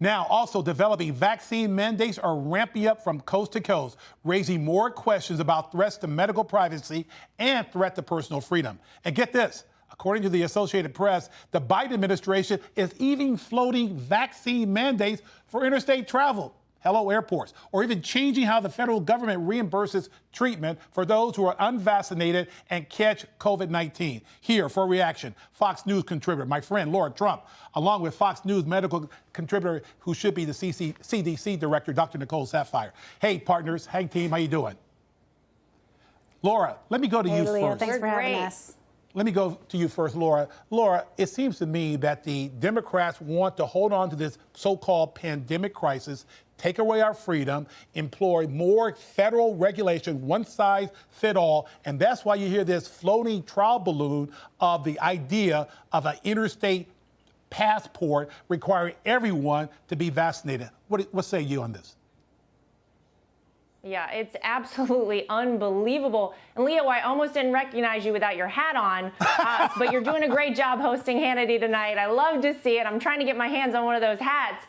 Now, also developing vaccine mandates are ramping up from coast to coast, raising more questions about threats to medical privacy and threat to personal freedom. And get this, according to the Associated Press, the Biden administration is even floating vaccine mandates for interstate travel. Hello, airports, or even changing how the federal government reimburses treatment for those who are unvaccinated and catch COVID-19. Here for a reaction, Fox News contributor, my friend Lara Trump, along with Fox News medical contributor who should be the CDC director, Dr. Nicole Saphier. Hey, partners. Hey, team. How you doing? Lara, let me go to you Leo, first. thanks for having us. Let me go to you first, Lara. Lara, it seems to me that the Democrats want to hold on to this so-called pandemic crisis, take away our freedom, employ more federal regulation, one size fit all, and that's why you hear this floating trial balloon of the idea of an interstate passport requiring everyone to be vaccinated. What say you on this? Yeah, it's absolutely unbelievable. And Leo, I almost didn't recognize you without your hat on, but you're doing a great job hosting Hannity tonight. I love to see it. I'm trying to get my hands on one of those hats.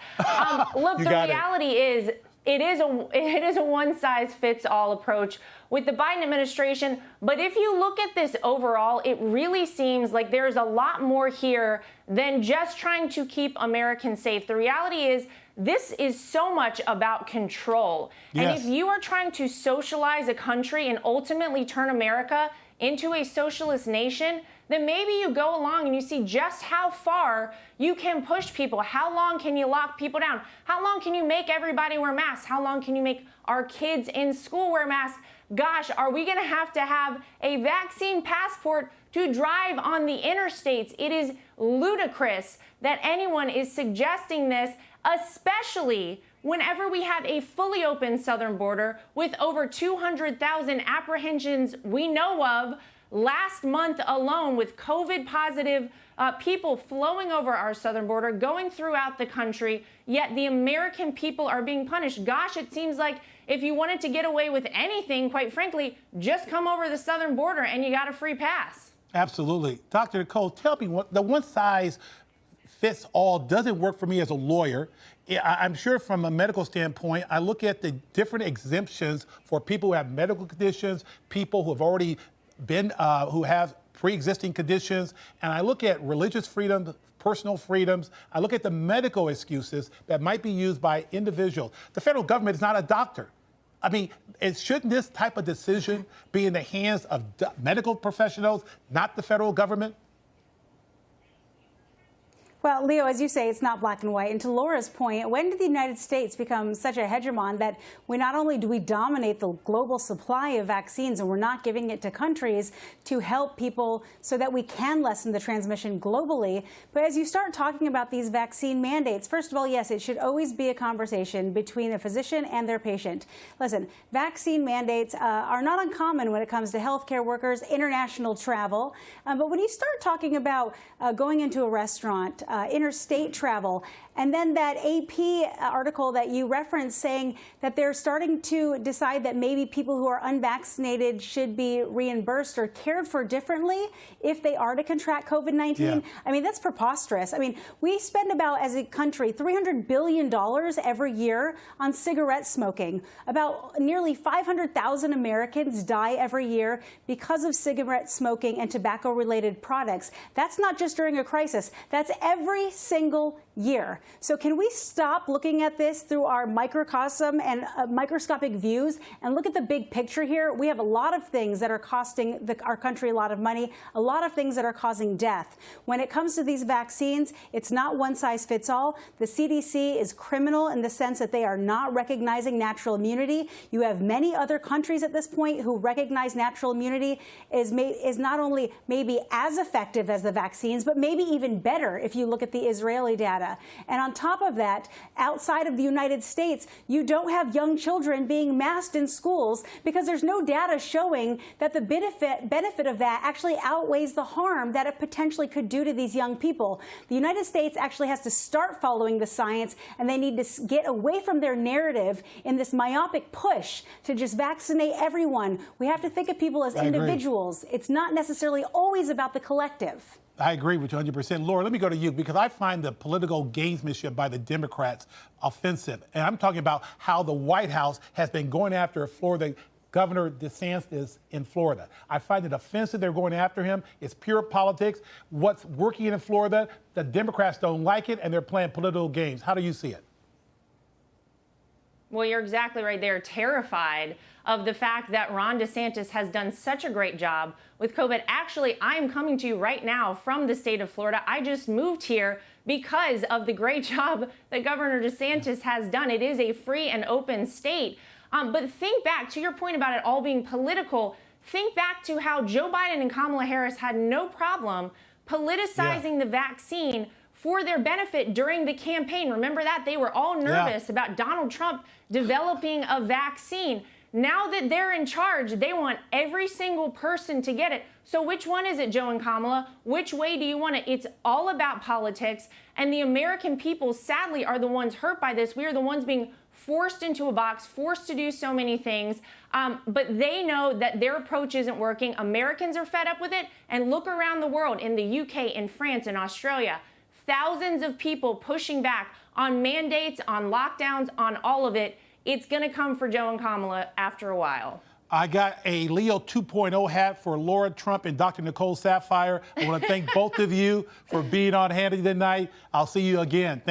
Look, the reality is, it is a one-size-fits-all approach with the Biden administration. But if you look at this overall, it really seems like there's a lot more here than just trying to keep Americans safe. The reality is, this is so much about control. Yes. And if you are trying to socialize a country and ultimately turn America into a socialist nation, then maybe you go along and you see just how far you can push people. How long can you lock people down? How long can you make everybody wear masks? How long can you make our kids in school wear masks? Gosh, are we gonna have to have a vaccine passport to drive on the interstates? It is ludicrous that anyone is suggesting this, especially whenever we have a fully open southern border with over 200,000 apprehensions we know of last month alone, with COVID positive people flowing over our southern border, going throughout the country, yet the American people are being punished. Gosh, it seems like if you wanted to get away with anything, quite frankly, just come over the southern border and you got a free pass. Absolutely. Dr. Nicole, tell me, what the one size fits all doesn't work for me as a lawyer. I'm sure from a medical standpoint, I look at the different exemptions for people who have medical conditions, people who have already been, who have pre-existing conditions, and I look at religious freedom, personal freedoms. I look at the medical excuses that might be used by individuals. The federal government is not a doctor. I mean, shouldn't this type of decision be in the hands of medical professionals, not the federal government? Well, Leo, as you say, it's not black and white. And to Laura's point, when did the United States become such a hegemon that we not only do we dominate the global supply of vaccines and we're not giving it to countries to help people so that we can lessen the transmission globally, but as you start talking about these vaccine mandates, first of all, yes, it should always be a conversation between a physician and their patient. Listen, vaccine mandates are not uncommon when it comes to healthcare workers, international travel. But when you start talking about going into a restaurant, interstate travel, and then that AP article that you referenced saying that they're starting to decide that maybe people who are unvaccinated should be reimbursed or cared for differently if they are to contract COVID-19. Yeah. I mean, that's preposterous. I mean, we spend about, as a country, $300 billion every year on cigarette smoking. About nearly 500,000 Americans die every year because of cigarette smoking and tobacco-related products. That's not just during a crisis. That's every single year. So can we stop looking at this through our microcosm and microscopic views and look at the big picture here? We have a lot of things that are costing our country a lot of money, a lot of things that are causing death. When it comes to these vaccines, it's not one size fits all. The CDC is criminal in the sense that they are not recognizing natural immunity. You have many other countries at this point who recognize natural immunity is not only maybe as effective as the vaccines, but maybe even better if you look at the Israeli data. And on top of that, outside of the United States, you don't have young children being masked in schools because there's no data showing that the benefit of that actually outweighs the harm that it potentially could do to these young people. The United States actually has to start following the science, and they need to get away from their narrative in this myopic push to just vaccinate everyone. We have to think of people as individuals. It's not necessarily always about the collective. I agree with you 100%. Laura, let me go to you because I find the political gamesmanship by the Democrats offensive. And I'm talking about how the White House has been going after Florida Governor DeSantis in Florida. I find it offensive they're going after him. It's pure politics. What's working in Florida, the Democrats don't like it, and they're playing political games. How do you see it? Well, you're exactly right. They're terrified of the fact that Ron DeSantis has done such a great job with COVID. Actually, I'm coming to you right now from the state of Florida. I just moved here because of the great job that Governor DeSantis has done. It is a free and open state. But think back to your point about it all being political. Think back to how Joe Biden and Kamala Harris had no problem politicizing the vaccine for their benefit during the campaign. Remember that? They were all nervous about Donald Trump developing a vaccine. Now that they're in charge, they want every single person to get it. So which one is it, Joe and Kamala? Which way do you want it? It's all about politics. And the American people, sadly, are the ones hurt by this. We are the ones being forced into a box, forced to do so many things. But they know that their approach isn't working. Americans are fed up with it. And look around the world, in the UK, in France, in Australia. Thousands of people pushing back on mandates, on lockdowns, on all of it. It's going to come for Joe and Kamala after a while. I got a Leo 2.0 hat for Laura Trump and Dr. Nicole Saphier. I want to thank both of you for being on Hannity tonight. I'll see you again.